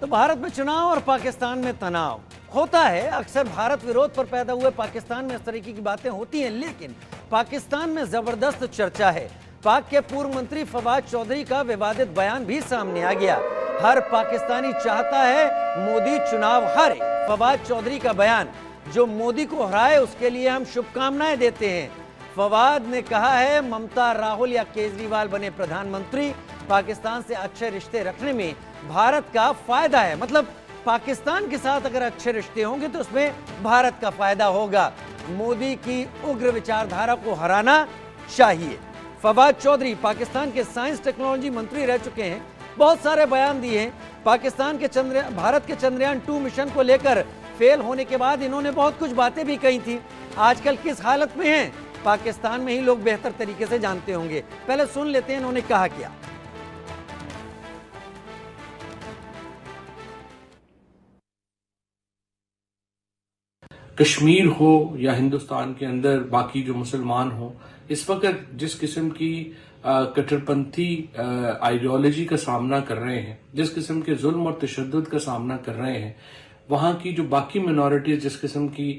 तो भारत में चुनाव और पाकिस्तान में तनाव होता है। अक्सर भारत विरोध पर पैदा हुए पाकिस्तान में इस तरीके की बातें होती हैं, लेकिन पाकिस्तान में जबरदस्त चर्चा है। पाक के पूर्व मंत्री फवाद चौधरी का विवादित बयान भी सामने आ गया। हर पाकिस्तानी चाहता है मोदी चुनाव हारे। फवाद चौधरी का बयान, जो मोदी को हराए उसके लिए हम शुभकामनाएं देते हैं। फवाद ने कहा है ममता, राहुल या केजरीवाल बने प्रधानमंत्री, पाकिस्तान से अच्छे रिश्ते रखने में भारत का फायदा है। मतलब पाकिस्तान के साथ अगर अच्छे रिश्ते होंगे तो उसमें भारत का फायदा होगा। मोदी की उग्र विचारधारा को हराना चाहिए। फवाद चौधरी पाकिस्तान के साइंस टेक्नोलॉजी मंत्री रह चुके हैं, बहुत सारे बयान दिए हैं। भारत के चंद्रयान 2 मिशन को लेकर फेल होने के बाद इन्होंने बहुत कुछ बातें भी कही थी। आजकल किस हालत में हैं पाकिस्तान में ही लोग बेहतर तरीके से जानते होंगे। पहले सुन लेते हैं इन्होंने कहा क्या। कश्मीर हो या हिंदुस्तान के अंदर बाकी जो मुसलमान हो, इस वक्त जिस किस्म की कट्टरपंथी आइडियोलॉजी का सामना कर रहे हैं, जिस किस्म के जुल्म और तशद्दुद का सामना कर रहे हैं, वहां की जो बाकी मिनॉरिटीज जिस किस्म की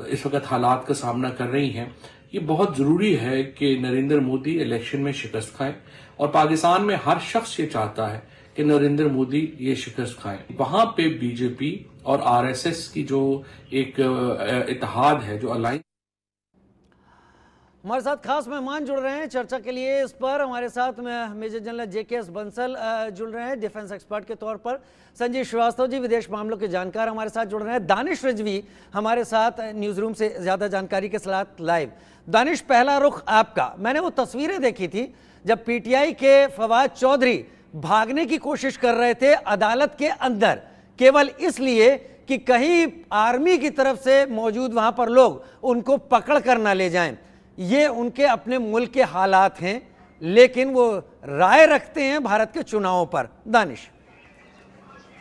इस वक्त हालात का सामना कर रही हैं, ये बहुत जरूरी है कि नरेंद्र मोदी इलेक्शन में शिकस्त खाएं। और पाकिस्तान में हर शख्स ये चाहता है कि नरेंद्र मोदी ये शिकस्त खाएं। वहां पे बीजेपी और आरएसएस की जो एक इत्तेहाद है, जो अलायंस। हमारे साथ खास मेहमान जुड़ रहे हैं चर्चा के लिए। इस पर हमारे साथ में मेजर जनरल JKS बंसल जुड़ रहे हैं डिफेंस एक्सपर्ट के तौर पर। संजीव श्रीवास्तव जी विदेश मामलों के जानकार हमारे साथ जुड़ रहे हैं। दानिश रिजवी हमारे साथ न्यूज़ रूम से ज़्यादा जानकारी के साथ लाइव। दानिश, पहला रुख आपका। मैंने वो तस्वीरें देखी थी जब PTI के फवाद चौधरी भागने की कोशिश कर रहे थे अदालत के अंदर, केवल इसलिए कि कहीं आर्मी की तरफ से मौजूद वहां पर लोग उनको पकड़ कर ना ले जाएं। ये उनके अपने मुल्क के हालात हैं, लेकिन वो राय रखते हैं भारत के चुनावों पर। दानिश,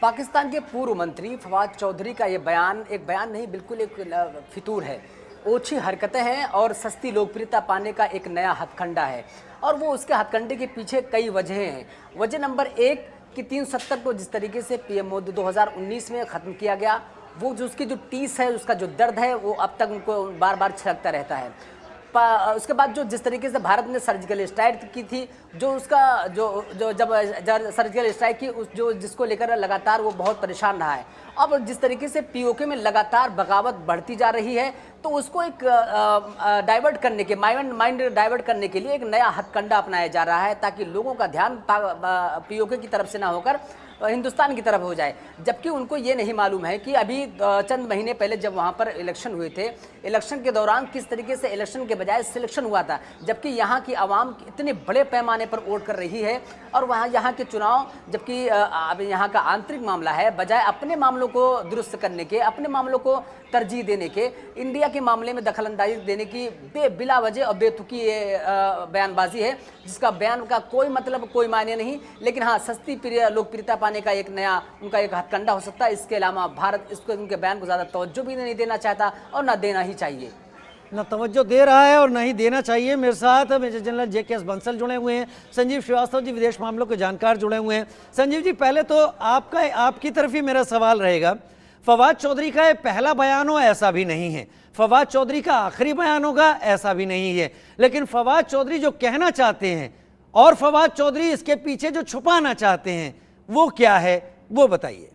पाकिस्तान के पूर्व मंत्री फवाद चौधरी का ये बयान एक बयान नहीं, बिल्कुल एक फितूर है। ओछी हरकतें हैं और सस्ती लोकप्रियता पाने का एक नया हथकंडा है, और वो उसके हथकंडे के पीछे कई वजहें हैं। वजह नंबर 1 कि 370 को जिस तरीके से PM मोदी 2019 में ख़त्म किया गया, वो जो उसकी जो टीस है, उसका जो दर्द है, वो अब तक उनको बार बार छिड़कता रहता है। उसके बाद जो जिस तरीके से भारत ने सर्जिकल स्ट्राइक की थी, जो उसका जब सर्जिकल स्ट्राइक की जो जिसको लेकर लगातार वो बहुत परेशान रहा है। अब जिस तरीके से POK में लगातार बगावत बढ़ती जा रही है, तो उसको एक डाइवर्ट करने के माइंड डाइवर्ट करने के लिए एक नया हथकंडा अपनाया जा रहा है, ताकि लोगों का ध्यान POK की तरफ से ना होकर हिंदुस्तान की तरफ हो जाए। जबकि उनको ये नहीं मालूम है कि अभी चंद महीने पहले जब वहाँ पर इलेक्शन हुए थे, इलेक्शन के दौरान किस तरीके से इलेक्शन के बजाय सिलेक्शन हुआ था, जबकि यहाँ की आवाम इतने बड़े पैमाने पर वोट कर रही है। और वहाँ यहाँ के चुनाव, जबकि अभी यहाँ का आंतरिक मामला है, बजाय अपने मामलों को दुरुस्त करने के, अपने मामलों को तरजीह देने के, इंडिया के मामले में दखलंदाजी देने की बिला वजह और बेतुकी बयानबाजी है, जिसका बयान का कोई मतलब, कोई मायने नहीं। लेकिन हाँ, सस्ती लोकप्रियता पाने का एक नया उनका एक हथकंडा हो सकता है। इसके अलावा भारत इसको, उनके बयान को ज़्यादा तवज्जो भी नहीं देना चाहता और ना देना ही चाहिए। ना तवज्जो दे रहा है और ना ही देना चाहिए। मेरे साथ मेजर जनरल JKS बंसल जुड़े हुए हैं, संजीव श्रीवास्तव जी विदेश मामलों के जानकार जुड़े हुए हैं। संजीव जी, पहले तो आपकी तरफ ही मेरा सवाल रहेगा। फवाद चौधरी का ये पहला बयान हो ऐसा भी नहीं है, फवाद चौधरी का आखिरी बयान होगा ऐसा भी नहीं है, लेकिन फवाद चौधरी जो कहना चाहते हैं और फवाद चौधरी इसके पीछे जो छुपाना चाहते हैं वो क्या है, वो बताइए।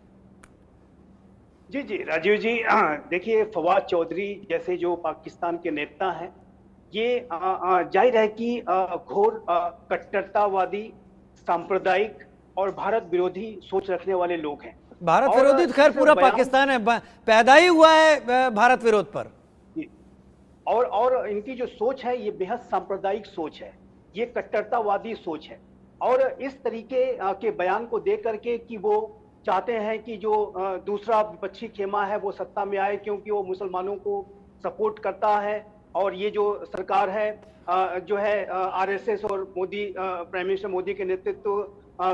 जी राजीव जी, देखिए, फवाद चौधरी जैसे जो पाकिस्तान के नेता हैं, ये जाहिर है कि घोर कट्टरतावादी, सांप्रदायिक और भारत विरोधी सोच रखने वाले लोग हैं। भारत विरोधी तो खैर पूरा पाकिस्तान है, पैदा ही हुआ है भारत विरोध पर। और इनकी जो सोच है ये बेहद सांप्रदायिक सोच है, ये कट्टरतावादी सोच है। और इस तरीके के बयान को देख करके कि वो चाहते हैं कि जो दूसरा विपक्षी खेमा है वो सत्ता में आए, क्योंकि वो मुसलमानों को सपोर्ट करता है। और ये जो सरकार है जो है RSS और मोदी, प्राइम मिनिस्टर मोदी के नेतृत्व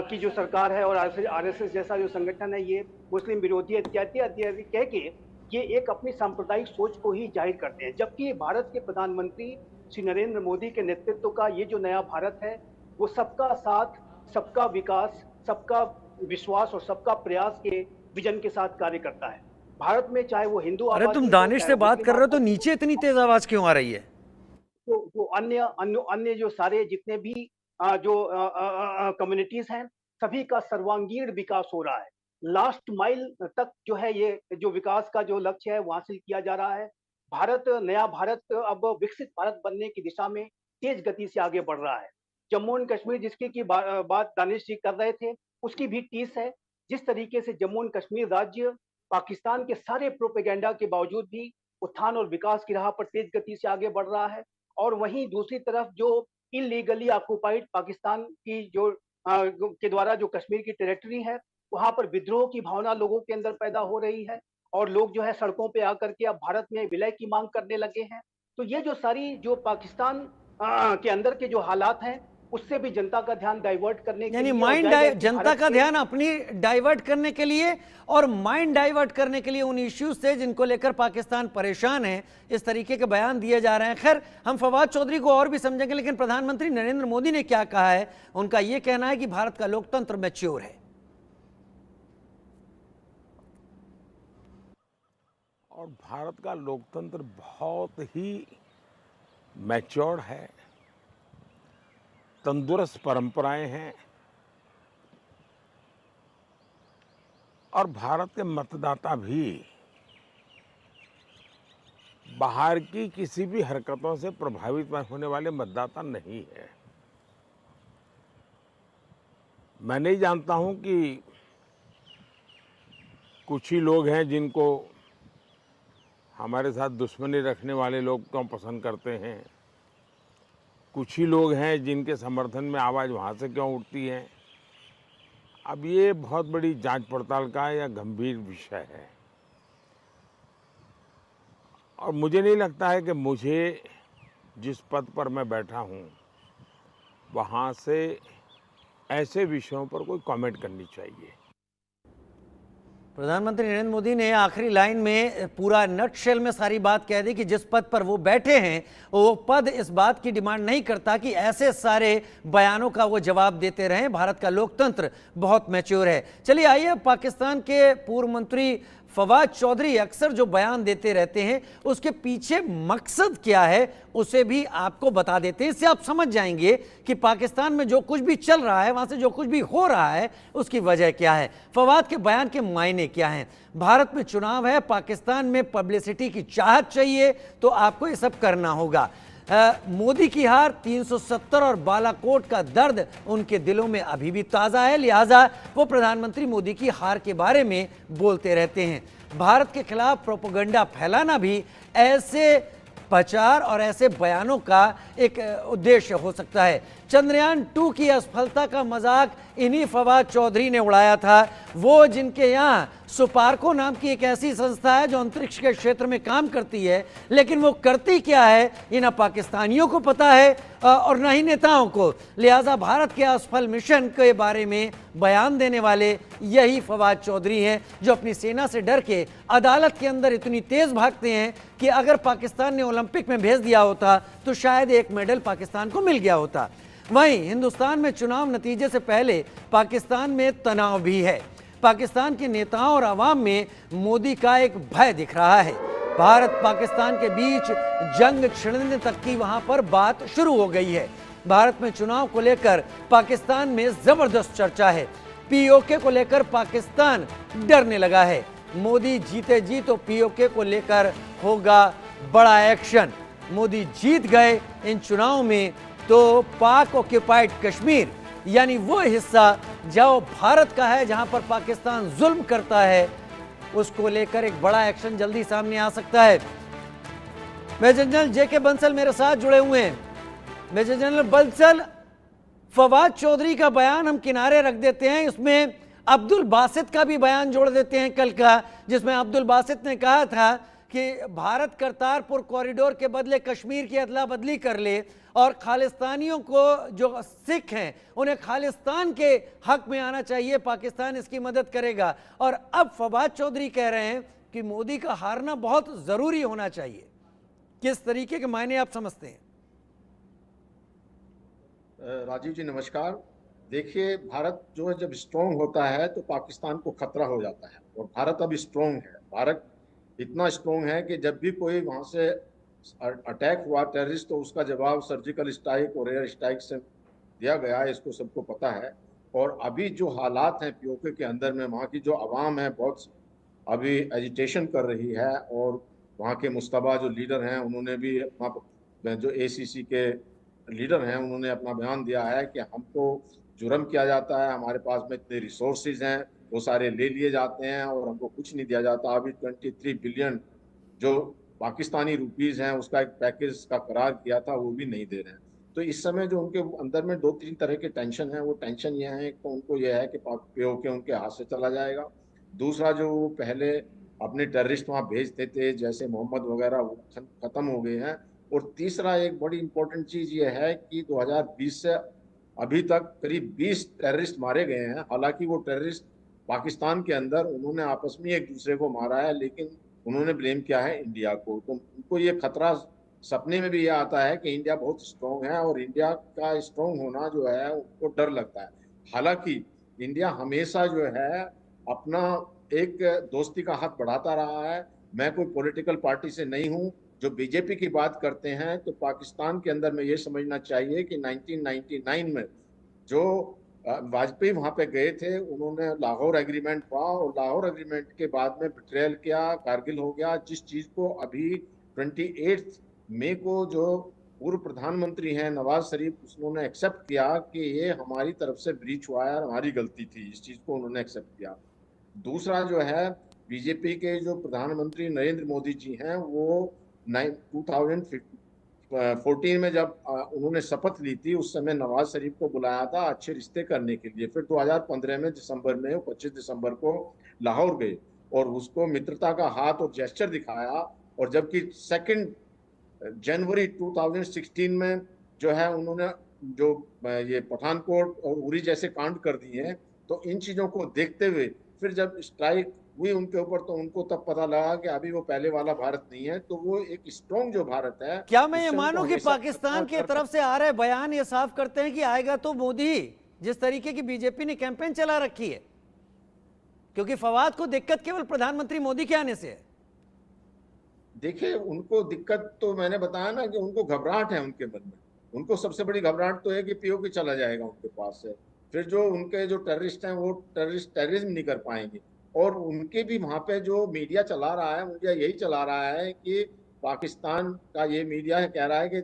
की जो सरकार है, और RSS जैसा जो संगठन है, ये मुस्लिम विरोधी इत्यादि कह के ये एक अपनी सांप्रदायिक सोच को ही जाहिर करते हैं। जबकि भारत के प्रधानमंत्री श्री नरेंद्र मोदी के नेतृत्व का ये जो नया भारत है, वो सबका साथ, सबका विकास, सबका विश्वास और सबका प्रयास के विजन के साथ कार्य करता है। भारत में चाहे वो हिंदू अरे आबादी तुम हो, दानिश चाहे से बात मुस्लिम कर रहे हो तो आबादी हो, नीचे इतनी तेज आवाज क्यों आ रही है? जो अन्य जो सारे जितने भी जो कम्युनिटीज हैं, सभी का सर्वांगीण विकास हो रहा है। लास्ट माइल तक जो है ये जो विकास का जो लक्ष्य है वो हासिल किया जा रहा है। नया भारत अब विकसित भारत बनने की दिशा में तेज गति से आगे बढ़ रहा है। जम्मू एंड कश्मीर जिसकी की बात दानिश जी कर रहे थे, उसकी भी टीस है। जिस तरीके से जम्मू एंड कश्मीर राज्य पाकिस्तान के सारे प्रोपेगेंडा के बावजूद भी उत्थान और विकास की राह पर तेज गति से आगे बढ़ रहा है, और वहीं दूसरी तरफ जो इलीगली ऑक्युपाइड पाकिस्तान की जो के द्वारा जो कश्मीर की टेरिटरी है, वहां पर विद्रोह की भावना लोगों के अंदर पैदा हो रही है, और लोग जो है सड़कों पे आकर के अब भारत में विलय की मांग करने लगे हैं। तो ये जो सारी जो पाकिस्तान के अंदर के जो हालात हैं, उससे भी जनता का ध्यान डाइवर्ट करने के यानी लिए, और माइंड जाहिर है कि जनता भारत का के ध्यान अपनी डाइवर्ट करने के लिए और माइंड डाइवर्ट करने के लिए उन इश्यूज से जिनको लेकर पाकिस्तान परेशान है, इस तरीके के बयान दिए जा रहे हैं। खैर, हम फवाद चौधरी को और भी समझेंगे, लेकिन प्रधानमंत्री नरेंद्र मोदी ने क्या कहा है? उनका यह कहना है कि भारत का लोकतंत्र मैच्योर है। और भारत का लोकतंत्र बहुत ही मैच्योर्ड है, तंदुरुस्त परंपराएं हैं, और भारत के मतदाता भी बाहर की किसी भी हरकतों से प्रभावित होने वाले मतदाता नहीं है। मैं नहीं जानता हूं कि कुछ ही लोग हैं जिनको हमारे साथ दुश्मनी रखने वाले लोग क्यों पसंद करते हैं, कुछ ही लोग हैं जिनके समर्थन में आवाज़ वहाँ से क्यों उठती है। अब ये बहुत बड़ी जांच पड़ताल का या गंभीर विषय है, और मुझे नहीं लगता है कि मुझे जिस पद पर मैं बैठा हूँ वहाँ से ऐसे विषयों पर कोई कमेंट करनी चाहिए। प्रधानमंत्री नरेंद्र मोदी ने आखिरी लाइन में पूरा नटशेल में सारी बात कह दी कि जिस पद पर वो बैठे हैं वो पद इस बात की डिमांड नहीं करता कि ऐसे सारे बयानों का वो जवाब देते रहें। भारत का लोकतंत्र बहुत मैच्योर है। चलिए आइए, पाकिस्तान के पूर्व मंत्री फवाद चौधरी अक्सर जो बयान देते रहते हैं उसके पीछे मकसद क्या है उसे भी आपको बता देते हैं। इससे आप समझ जाएंगे कि पाकिस्तान में जो कुछ भी चल रहा है, वहां से जो कुछ भी हो रहा है, उसकी वजह क्या है, फवाद के बयान के मायने क्या हैं। भारत में चुनाव है, पाकिस्तान में पब्लिसिटी की चाहत चाहिए, तो आपको ये सब करना होगा। मोदी की हार, 370 और बालाकोट का दर्द उनके दिलों में अभी भी ताज़ा है, लिहाजा वो प्रधानमंत्री मोदी की हार के बारे में बोलते रहते हैं। भारत के खिलाफ प्रोपेगेंडा फैलाना भी ऐसे प्रचार और ऐसे बयानों का एक उद्देश्य हो सकता है। चंद्रयान 2 की असफलता का मजाक इन्हीं फवाद चौधरी ने उड़ाया था, वो जिनके यहाँ सुपार्को नाम की एक ऐसी संस्था है जो अंतरिक्ष के क्षेत्र में काम करती है, लेकिन वो करती क्या है ये ना पाकिस्तानियों को पता है और न ही नेताओं को। लिहाजा भारत के असफल मिशन के बारे में बयान देने वाले यही फवाद चौधरी हैं, जो अपनी सेना से डर के अदालत के अंदर इतनी तेज भागते हैं कि अगर पाकिस्तान ने ओलंपिक में भेज दिया होता तो शायद एक मेडल पाकिस्तान को मिल गया होता। वहीं हिंदुस्तान में चुनाव नतीजे से पहले पाकिस्तान में तनाव भी है। पाकिस्तान के नेताओं और आवाम में मोदी का एक भय दिख रहा है। भारत पाकिस्तान के बीच जंग छिड़ने तक की वहां पर बात शुरू हो गई है। भारत में चुनाव को लेकर पाकिस्तान में जबरदस्त चर्चा है। पीओके को लेकर पाकिस्तान डरने लगा है। मोदी जीते जी तो पीओके को लेकर होगा बड़ा एक्शन। मोदी जीत गए इन चुनाव में तो पाक ऑक्युपाइड कश्मीर यानी वो हिस्सा जो भारत का है, जहां पर पाकिस्तान जुल्म करता है, उसको लेकर एक बड़ा एक्शन जल्दी सामने आ सकता है। मेजर जनरल जेके बंसल मेरे साथ जुड़े हुए हैं। मेजर जनरल बंसल, फवाद चौधरी का बयान हम किनारे रख देते हैं, इसमें अब्दुल बासित का भी बयान जोड़ देते हैं कल का, जिसमें अब्दुल बासित ने कहा था कि भारत करतारपुर कॉरिडोर के बदले कश्मीर की अदला बदली कर ले और खालिस्तानियों को, जो सिख हैं, उन्हें खालिस्तान के हक में आना चाहिए, पाकिस्तान इसकी मदद करेगा। और अब फवाद चौधरी कह रहे हैं कि मोदी का हारना बहुत ज़रूरी होना चाहिए। किस तरीके के मायने आप समझते हैं? राजीव जी नमस्कार। देखिए, भारत जो है जब स्ट्रोंग होता है तो पाकिस्तान को खतरा हो जाता है, और भारत अब स्ट्रोंग है। भारत इतना स्ट्रोंग है कि जब भी कोई वहां से अटैक हुआ टेररिस्ट, तो उसका जवाब सर्जिकल स्ट्राइक और एयर स्ट्राइक से दिया गया है, इसको सबको पता है। और अभी जो हालात हैं पीओके के अंदर में, वहाँ की जो आवाम है बहुत अभी एजिटेशन कर रही है, और वहाँ के मुस्तबा जो लीडर हैं उन्होंने भी अपना, जो एसीसी के लीडर हैं उन्होंने अपना बयान दिया है कि हमको जुर्म किया जाता है, हमारे पास में इतने रिसोर्सेज हैं वो सारे ले लिए जाते हैं और हमको कुछ नहीं दिया जाता। अभी 23 बिलियन जो पाकिस्तानी रुपीस हैं उसका एक पैकेज का करार किया था, वो भी नहीं दे रहे हैं। तो इस समय जो उनके अंदर में 2-3 तरह के टेंशन है, वो टेंशन ये है, तो उनको ये है कि पीओके उनके हाथ से चला जाएगा। दूसरा, जो वो पहले अपने टेररिस्ट वहाँ भेजते थे जैसे मोहम्मद वगैरह, वो खत्म हो गए हैं। और तीसरा एक बड़ी इंपॉर्टेंट चीज ये है कि 2020 से अभी तक करीब 20 टेररिस्ट मारे गए हैं। हालांकि वो टेररिस्ट पाकिस्तान के अंदर उन्होंने आपस में एक दूसरे को मारा है, लेकिन उन्होंने ब्लेम किया है इंडिया को। तो उनको ये खतरा सपने में भी ये आता है कि इंडिया बहुत स्ट्रांग है, और इंडिया का स्ट्रांग होना जो है उनको डर लगता है। हालांकि इंडिया हमेशा जो है अपना एक दोस्ती का हाथ बढ़ाता रहा है। मैं कोई पॉलिटिकल पार्टी से नहीं हूं। जो बीजेपी की बात करते हैं तो पाकिस्तान के अंदर में ये समझना चाहिए कि 1999 में जो वाजपेयी वहां पे गए थे, उन्होंने लाहौर एग्रीमेंट हुआ, और लाहौर एग्रीमेंट के बाद में बिट्रेयल किया, कारगिल हो गया। जिस चीज को अभी 28 मई को जो पूर्व प्रधानमंत्री हैं नवाज शरीफ, उन्होंने एक्सेप्ट किया कि ये हमारी तरफ से ब्रीच हुआ है और हमारी गलती थी, इस चीज को उन्होंने एक्सेप्ट किया। दूसरा जो है, बीजेपी के जो प्रधानमंत्री नरेंद्र मोदी जी हैं, वो 2014 में जब उन्होंने शपथ ली थी, उस समय नवाज शरीफ को बुलाया था अच्छे रिश्ते करने के लिए। फिर 2015 में दिसंबर में 25 दिसंबर को लाहौर गए और उसको मित्रता का हाथ और जेस्चर दिखाया। और जबकि 2 जनवरी 2016 में जो है उन्होंने जो ये पठानकोट और उरी जैसे कांड कर दिए हैं, तो इन चीजों को देखते हुए फिर जब स्ट्राइक हुई उनके ऊपर, तो उनको तब पता लगा कि अभी वो पहले वाला भारत नहीं है। तो वो एक स्ट्रॉन्ग जो भारत है, क्या मैं ये मानूं कि पाकिस्तान की तरफ से आ रहे बयान ये साफ करते हैं कि आएगा तो मोदी, जिस तरीके की बीजेपी ने कैंपेन चला रखी है? क्योंकि फवाद को दिक्कत केवल प्रधानमंत्री मोदी के आने से है। देखिए, उनको दिक्कत तो मैंने बताया ना कि उनको घबराहट है उनके मन में। उनको सबसे बड़ी घबराहट तो है कि पीओके चला जाएगा उनके पास से, फिर जो उनके जो टेररिस्ट हैं वो टेररिज्म नहीं कर पाएंगे। और उनके भी वहां पे जो मीडिया चला रहा है, मीडिया यही चला रहा है कि पाकिस्तान का ये मीडिया कह रहा है कि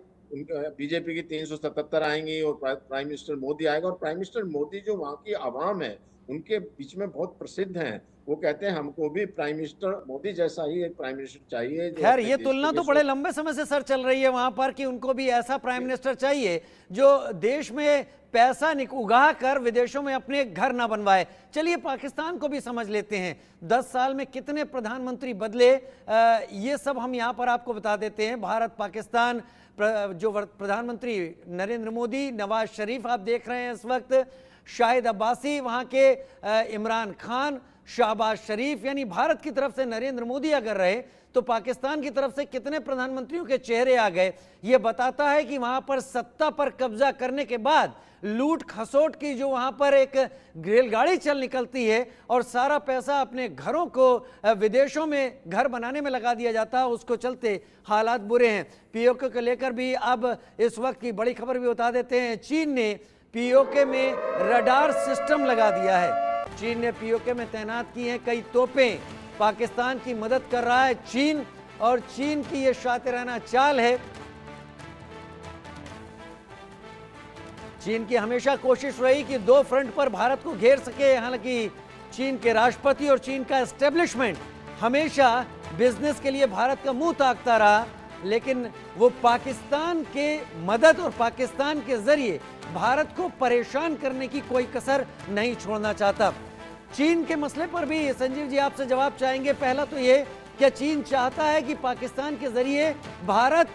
बीजेपी की 377 आएंगी और प्राइम मिनिस्टर मोदी आएगा। और प्राइम मिनिस्टर मोदी जो वहाँ की आवाम है उनके बीच में बहुत प्रसिद्ध हैं, वो कहते हैं हमको भी प्राइम मिनिस्टर मोदी जैसा ही एक प्राइम मिनिस्टर चाहिए। खैर, ये तुलना तो बड़े लंबे समय से सर चल रही है वहां पर कि उनको भी ऐसा प्राइम मिनिस्टर चाहिए जो देश में पैसा उगा कर विदेशों में अपने घर ना बनवाए। चलिए पाकिस्तान को भी समझ लेते हैं। 10 साल में कितने प्रधानमंत्री बदले, ये सब हम यहाँ पर आपको बता देते हैं। भारत पाकिस्तान जो प्रधानमंत्री नरेंद्र मोदी, नवाज शरीफ आप देख रहे हैं इस वक्त, शाहिद अब्बासी, वहाँ के इमरान खान, शहबाज शरीफ, यानी भारत की तरफ से नरेंद्र मोदी अगर रहे तो पाकिस्तान की तरफ से कितने प्रधानमंत्रियों के चेहरे आ गए। यह बताता है कि वहां पर सत्ता पर कब्जा करने के बाद लूट खसोट की जो वहां पर एक रेलगाड़ी चल निकलती है और सारा पैसा अपने घरों को विदेशों में घर बनाने में लगा दिया जाता है, उसको चलते हालात बुरे हैं। पीओके को लेकर भी अब इस वक्त की बड़ी खबर भी बता देते हैं। चीन ने पीओके में रडार सिस्टम लगा दिया है। चीन ने पीओके में तैनात की हैं कई तोपें। पाकिस्तान की मदद कर रहा है चीन, और चीन की यह शातिराना चाल है। चीन की हमेशा कोशिश रही कि 2 फ्रंट पर भारत को घेर सके। हालांकि चीन के राष्ट्रपति और चीन का एस्टेब्लिशमेंट हमेशा बिजनेस के लिए भारत का मुंह ताकता रहा, लेकिन वो पाकिस्तान के मदद और पाकिस्तान के जरिए भारत को परेशान करने की कोई कसर नहीं छोड़ना चाहता। चीन के मसले पर भी संजीव जी आपसे जवाब चाहेंगे। पहला तो ये, क्या चीन चाहता है कि पाकिस्तान के जरिए भारत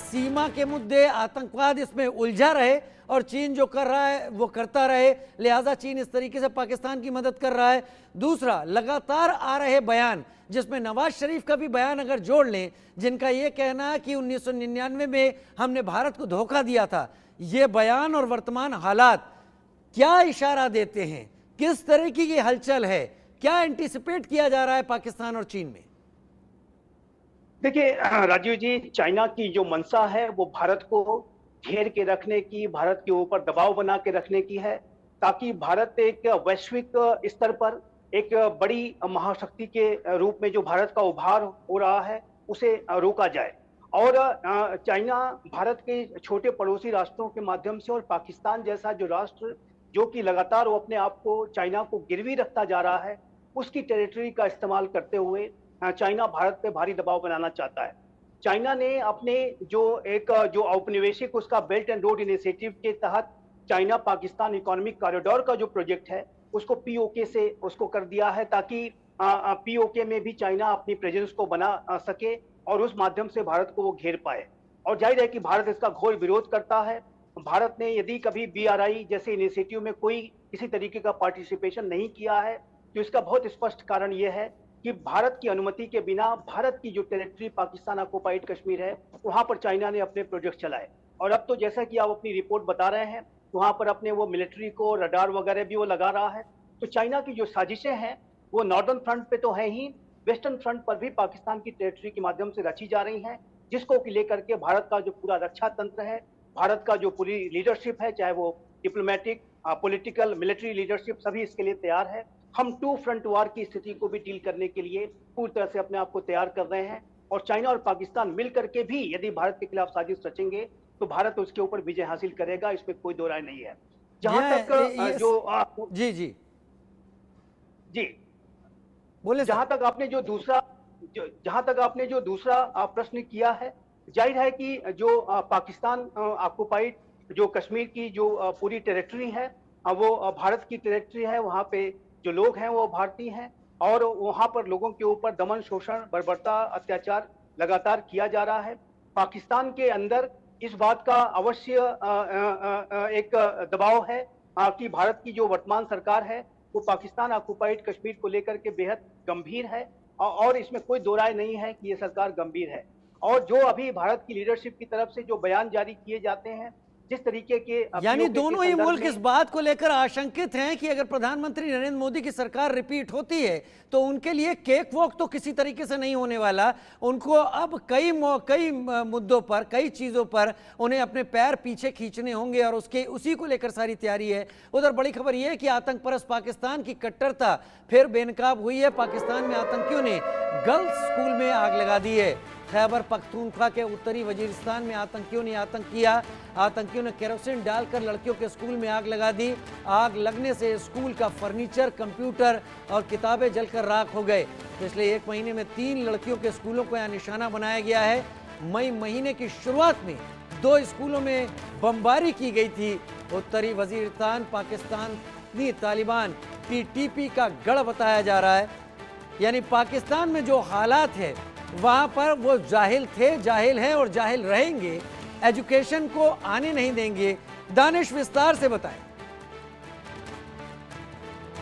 सीमा के मुद्दे, आतंकवाद इसमें उलझा रहे और चीन जो कर रहा है वो करता रहे, लिहाजा चीन इस तरीके से पाकिस्तान की मदद कर रहा है? दूसरा, लगातार आ रहे बयान, जिसमें नवाज शरीफ का भी बयान अगर जोड़ लें, जिनका ये कहना है कि 1999 में हमने भारत को धोखा दिया था, ये बयान और वर्तमान हालात क्या इशारा देते हैं, किस तरीके की हलचल है, क्या एंटीसिपेट किया जा रहा है पाकिस्तान और चीन में? देखिए राजीव जी, चाइना की जो मंशा है वो भारत को घेर के रखने की, भारत के ऊपर दबाव बना के रखने की है, ताकि भारत एक वैश्विक स्तर पर एक बड़ी महाशक्ति के रूप में जो भारत का उभार हो रहा है उसे रोका जाए। और चाइना भारत के छोटे पड़ोसी राष्ट्रों के माध्यम से और पाकिस्तान जैसा जो राष्ट्र जो कि लगातार वो अपने आप को चाइना को गिरवी रखता जा रहा है, उसकी टेरिटरी का इस्तेमाल करते हुए चाइना भारत पे भारी दबाव बनाना चाहता है। चाइना ने अपने जो औपनिवेशिक उसका बेल्ट एंड रोड इनिशिएटिव के तहत चाइना पाकिस्तान इकोनॉमिक कॉरिडोर का जो प्रोजेक्ट है उसको पीओके से उसको कर दिया है, ताकि पीओके में भी चाइना अपनी प्रेजेंस को बना सके और उस माध्यम से भारत को वो घेर पाए। और जाहिर है कि भारत इसका घोर विरोध करता है। भारत ने यदि कभी BRI जैसे इनिशिएटिव में कोई किसी तरीके का पार्टिसिपेशन नहीं किया है तो इसका बहुत स्पष्ट कारण ये है कि भारत की अनुमति के बिना भारत की जो टेरिटरी पाकिस्तान ऑक्युपाइड कश्मीर है वहां पर चाइना ने अपने प्रोजेक्ट चलाए। और अब तो जैसा कि आप अपनी रिपोर्ट बता रहे हैं, वहां पर अपने वो मिलिट्री को रडार वगैरह भी वो लगा रहा है। तो चाइना की जो साजिशें हैं वो नॉर्दर्न फ्रंट पे तो है ही, वेस्टर्न फ्रंट पर भी पाकिस्तान की टेरिटरी के माध्यम से रची जा रही हैं, जिसको लेकर के भारत का जो पूरा रक्षा तंत्र है, भारत का जो पूरी लीडरशिप है, चाहे वो डिप्लोमेटिक, पॉलिटिकल, मिलिट्री लीडरशिप, सभी इसके लिए तैयार है। हम 2 फ्रंट वार की स्थिति को भी डील करने के लिए पूरी तरह से अपने आप को तैयार कर रहे हैं। और चाइना और पाकिस्तान मिलकर के भी यदि भारत के खिलाफ साजिश रचेंगे तो भारत उसके ऊपर विजय हासिल करेगा, इसमें कोई दो राय नहीं है। जहां तक जी जी जी बोले जहां तक आपने जो दूसरा प्रश्न किया है, जाहिर है कि जो पाकिस्तान ऑक्युपाइड जो कश्मीर की जो पूरी टेरिटरी है वो भारत की टेरिटरी है। वहां पे जो लोग हैं वो भारतीय हैं और वहां पर लोगों के ऊपर दमन, शोषण, बर्बरता, अत्याचार लगातार किया जा रहा है। पाकिस्तान के अंदर इस बात का अवश्य एक दबाव है कि भारत की जो वर्तमान सरकार है वो पाकिस्तान ऑक्युपाइड कश्मीर को लेकर के बेहद गंभीर है और इसमें कोई दो राय नहीं है कि ये सरकार गंभीर है। और जो अभी भारत की लीडरशिप की तरफ से जो बयान जारी किए जाते हैं, जिस तरीके के यानी दोनों ही मुल्क इस बात को लेकर आशंकित हैं कि अगर प्रधानमंत्री नरेंद्र मोदी की सरकार रिपीट होती है तो उनके लिए केक वॉक तो किसी तरीके से नहीं होने वाला। उनको अब कई मुद्दों पर, कई चीज़ों पर उन्हें अपने पैर पीछे खींचने होंगे और उसी को लेकर सारी तैयारी है। उधर बड़ी खबर यह है कि आतंक परस्त पाकिस्तान की कट्टरता फिर बेनकाब हुई है। पाकिस्तान में आतंकियों ने गर्ल्स स्कूल में आग लगा दी है। खैबर पख्तूनख्वा के उत्तरी वजीरिस्तान में आतंकियों ने आतंक किया। आतंकियों ने केरोसिन डालकर लड़कियों के स्कूल में आग लगा दी। आग लगने से स्कूल का फर्नीचर, कंप्यूटर और किताबें जलकर राख हो गए। पिछले 1 महीने में 3 लड़कियों के स्कूलों को यहां निशाना बनाया गया है। मई महीने की शुरुआत में 2 स्कूलों में बमबारी की गई थी। उत्तरी वजीरिस्तान पाकिस्तानी तालिबान TTP का गढ़ बताया जा रहा है। यानी पाकिस्तान में जो हालात है वहां पर वो जाहिल थे, जाहिल हैं और जाहिल रहेंगे। एजुकेशन को आने नहीं देंगे। दानिश विस्तार से बताएं।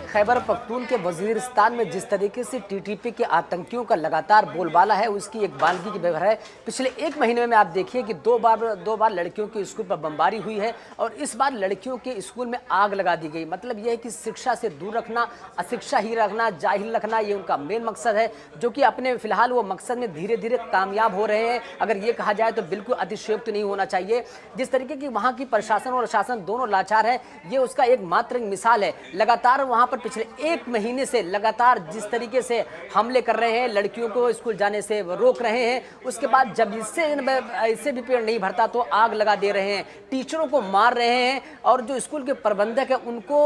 खैबर पख्तून के वजीरिस्तान में जिस तरीके से TTP के आतंकियों का लगातार बोलबाला है उसकी एक बानगी की खबर है। पिछले 1 महीने में आप देखिए कि दो बार लड़कियों के स्कूल पर बमबारी हुई है और इस बार लड़कियों के स्कूल में आग लगा दी गई। मतलब यह है कि शिक्षा से दूर रखना, अशिक्षा ही रखना, जाहिल रखना, ये उनका मेन मकसद है, जो कि अपने फिलहाल वो मकसद में धीरे धीरे कामयाब हो रहे हैं। अगर ये कहा जाए तो बिल्कुल अतिशयोक्त नहीं होना चाहिए। जिस तरीके की वहाँ की प्रशासन और शासन दोनों लाचार है, ये उसका एक मात्र मिसाल है। लगातार वहाँ पर पिछले 1 महीने से लगातार जिस तरीके से हमले कर रहे हैं, लड़कियों को स्कूल जाने से रोक रहे हैं, उसके बाद जब इससे भी पेड़ नहीं भरता तो आग लगा दे रहे हैं, टीचरों को मार रहे हैं और जो स्कूल के प्रबंधक है उनको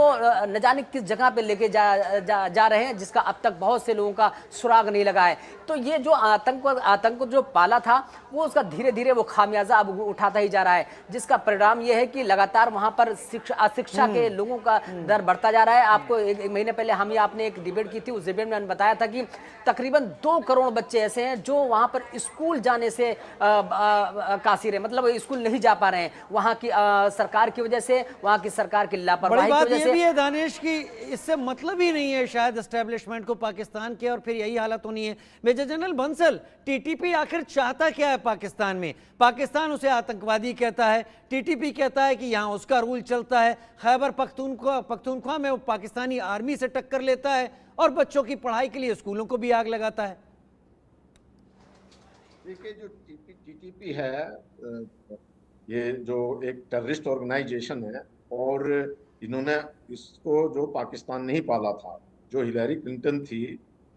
न जाने किस जगह पे लेके जा रहे हैं, जिसका अब तक बहुत से लोगों का सुराग नहीं लगा है। तो ये जो आतंक जो पाला था वो उसका धीरे धीरे वो खामियाजा अब उठाता ही जा रहा है, जिसका परिणाम ये है कि लगातार वहां पर अशिक्षा के लोगों का दर बढ़ता जा रहा है। आपको एक महीने पहले हम ही आपने एक डिबेट की थी, उस डिबेट में बताया था कि तकरीबन 2 करोड़ बच्चे ऐसे हैं जो वहाँ पर स्कूल जाने से कासिर है, मतलब स्कूल नहीं जा पा रहे हैं वहाँ की सरकार की वजह से, वहाँ की सरकार की लापरवाही की वजह से। ये भी है दानिश की इससे मतलब ही नहीं है शायद एस्टेब्लिशमेंट को पाकिस्तान के, और फिर यही हालत होनी है। मेजर जनरल बंसल, टीटीपी आखिर चाहता क्या है पाकिस्तान में? पाकिस्तान उसे आतंकवादी कहता है, टीटीपी कहता है कि यहाँ उसका रूल चलता है, खैबर पख्तूनख्वा में वो पाकिस्तानी आर्मी से टक्कर लेता है और बच्चों की पढ़ाई के लिए स्कूलों को भी आग लगाता है। देखिए, जो टीटीपी है ये जो एक टेररिस्ट ऑर्गेनाइजेशन है, और इन्होंने इसको जो पाकिस्तान नहीं पाला था, जो हिलरी क्लिंटन थी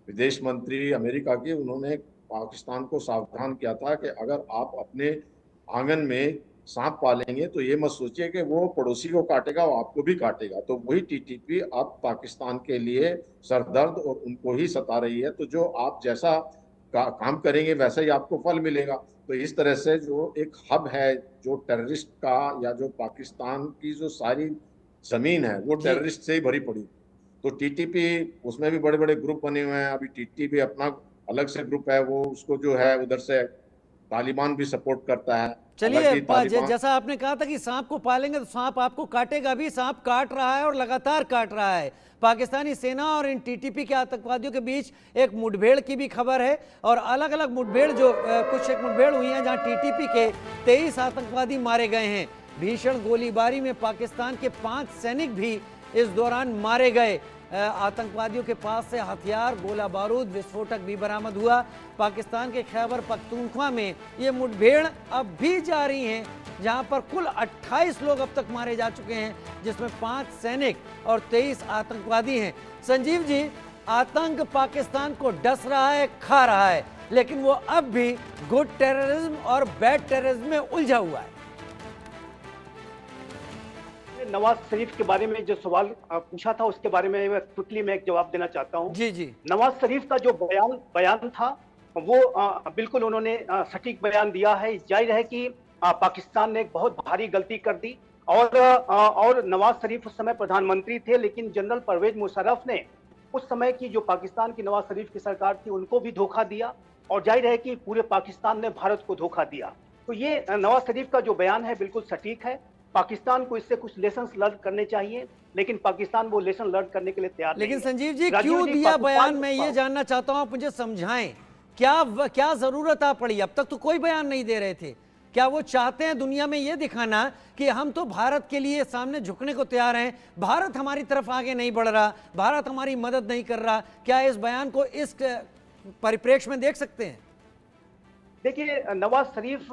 विदेश मंत्री अमेरिका की, उन्होंने पाकिस्तान को सावधान किया था कि अगर आप अपने आंगन में सांप पालेंगे तो ये मत सोचिए कि वो पड़ोसी को काटेगा, वो आपको भी काटेगा। तो वही टीटीपी अब पाकिस्तान के लिए सरदर्द और उनको ही सता रही है। तो जो आप जैसा काम करेंगे वैसा ही आपको फल मिलेगा। तो इस तरह से जो एक हब है जो टेररिस्ट का, या जो पाकिस्तान की जो सारी जमीन है वो टेररिस्ट से ही भरी पड़ी। तो टीटीपी, उसमें भी बड़े बड़े ग्रुप बने हुए हैं। अभी टीटीपी अपना अलग से ग्रुप है, वो उसको जो है उधर से तालिबान भी सपोर्ट करता है। चलिए, जैसा आपने कहा था कि सांप को पालेंगे तो सांप आपको काटेगा भी, सांप काट रहा है और लगातार काट रहा है। पाकिस्तानी सेना और इन टीटीपी के आतंकवादियों के बीच एक मुठभेड़ की भी खबर है, और अलग अलग मुठभेड़ जो कुछ एक मुठभेड़ हुई है जहां टीटीपी के 23 आतंकवादी मारे गए हैं। भीषण गोलीबारी में पाकिस्तान के 5 सैनिक भी इस दौरान मारे गए। आतंकवादियों के पास से हथियार, गोला बारूद, विस्फोटक भी बरामद हुआ। पाकिस्तान के खैबर पख्तूनख्वा में ये मुठभेड़ अब भी जारी है, जहां पर कुल 28 लोग अब तक मारे जा चुके हैं, जिसमें 5 सैनिक और 23 आतंकवादी हैं। संजीव जी, आतंक पाकिस्तान को डस रहा है, खा रहा है, लेकिन वो अब भी गुड टेररिज्म और बैड टेररिज्म में उलझा हुआ है। नवाज शरीफ के बारे में जो सवाल पूछा था उसके बारे में मैं क्विकली एक जवाब देना चाहता हूं। जी। नवाज शरीफ का जो बयान था वो बिल्कुल उन्होंने सटीक बयान दिया है। जाहिर है कि पाकिस्तान ने एक बहुत भारी गलती कर दी, और नवाज शरीफ उस समय प्रधानमंत्री थे, लेकिन जनरल परवेज मुशर्रफ ने उस समय की जो पाकिस्तान की नवाज शरीफ की सरकार थी उनको भी धोखा दिया, और जाहिर है कि पूरे पाकिस्तान ने भारत को धोखा दिया। तो ये नवाज शरीफ का जो बयान है बिल्कुल सटीक है। पाकिस्तान को इससे कुछ लेसन लर्न करने चाहिए, लेकिन पाकिस्तान वो लेसन लर्न करने के लिए तैयार नहीं है। लेकिन संजीव जी, क्यों दिया बयान? मैं ये जानना चाहता हूं, आप मुझे समझाएं, क्या जरूरत आ पड़ी? अब तक तो कोई बयान नहीं दे रहे थे। क्या वो चाहते हैं दुनिया में ये दिखाना कि हम तो भारत के लिए सामने झुकने को तैयार हैं, भारत हमारी तरफ आगे नहीं बढ़ रहा, भारत हमारी मदद नहीं कर रहा? क्या इस बयान को इस परिप्रेक्ष्य में देख सकते हैं? देखिए, नवाज शरीफ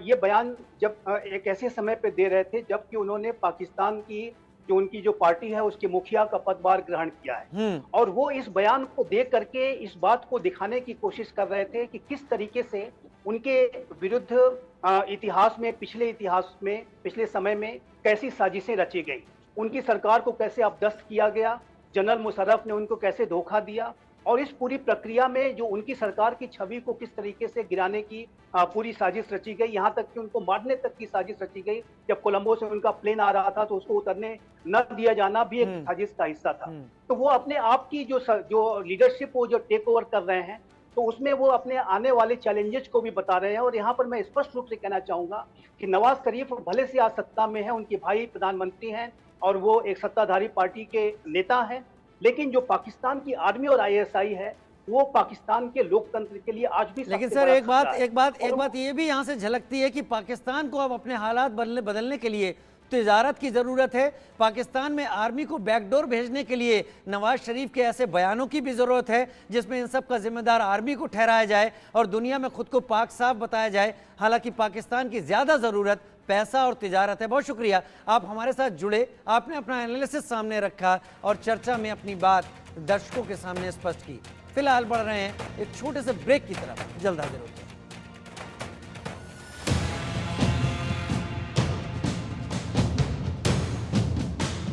ये बयान जब एक ऐसे समय पे दे रहे थे जबकि उन्होंने पाकिस्तान की जो उनकी जो पार्टी है उसके मुखिया का पदभार ग्रहण किया है, और वो इस बयान को देख करके इस बात को दिखाने की कोशिश कर रहे थे कि किस तरीके से उनके विरुद्ध इतिहास में, पिछले समय में कैसी साजिशें रची गई, उनकी सरकार को कैसे अपदस्थ किया गया, जनरल मुशर्रफ ने उनको कैसे धोखा दिया, और इस पूरी प्रक्रिया में जो उनकी सरकार की छवि को किस तरीके से गिराने की पूरी साजिश रची गई, यहाँ तक कि उनको मारने तक की साजिश रची गई। जब कोलंबो से उनका प्लेन आ रहा था तो उसको उतरने न दिया जाना भी एक साजिश का हिस्सा था। तो वो अपने आप की जो लीडरशिप वो जो टेक ओवर कर रहे हैं, तो उसमें वो अपने आने वाले चैलेंजेस को भी बता रहे हैं। और यहाँ पर मैं स्पष्ट रूप से कहना चाहूंगा कि नवाज शरीफ भले से आज सत्ता में है, उनके भाई प्रधानमंत्री हैं और वो एक सत्ताधारी पार्टी के नेता हैं, लेकिन जो पाकिस्तान की आर्मी और आईएसआई है वो पाकिस्तान के लोकतंत्र के लिए आज भी। लेकिन सर एक बात ये भी यहाँ से झलकती है कि पाकिस्तान को अब अपने हालात बदलने के लिए तिजारत की ज़रूरत है। पाकिस्तान में आर्मी को बैकडोर भेजने के लिए नवाज शरीफ के ऐसे बयानों की भी ज़रूरत है जिसमें इन सब का जिम्मेदार आर्मी को ठहराया जाए और दुनिया में खुद को पाक साफ बताया जाए। हालांकि पाकिस्तान की ज़्यादा ज़रूरत पैसा और तिजारत है। बहुत शुक्रिया, आप हमारे साथ जुड़े, आपने अपना एनालिसिस सामने रखा और चर्चा में अपनी बात दर्शकों के सामने स्पष्ट की। फिलहाल बढ़ रहे हैं एक छोटे से ब्रेक की तरफ, जल्द हाजिर होते हैं।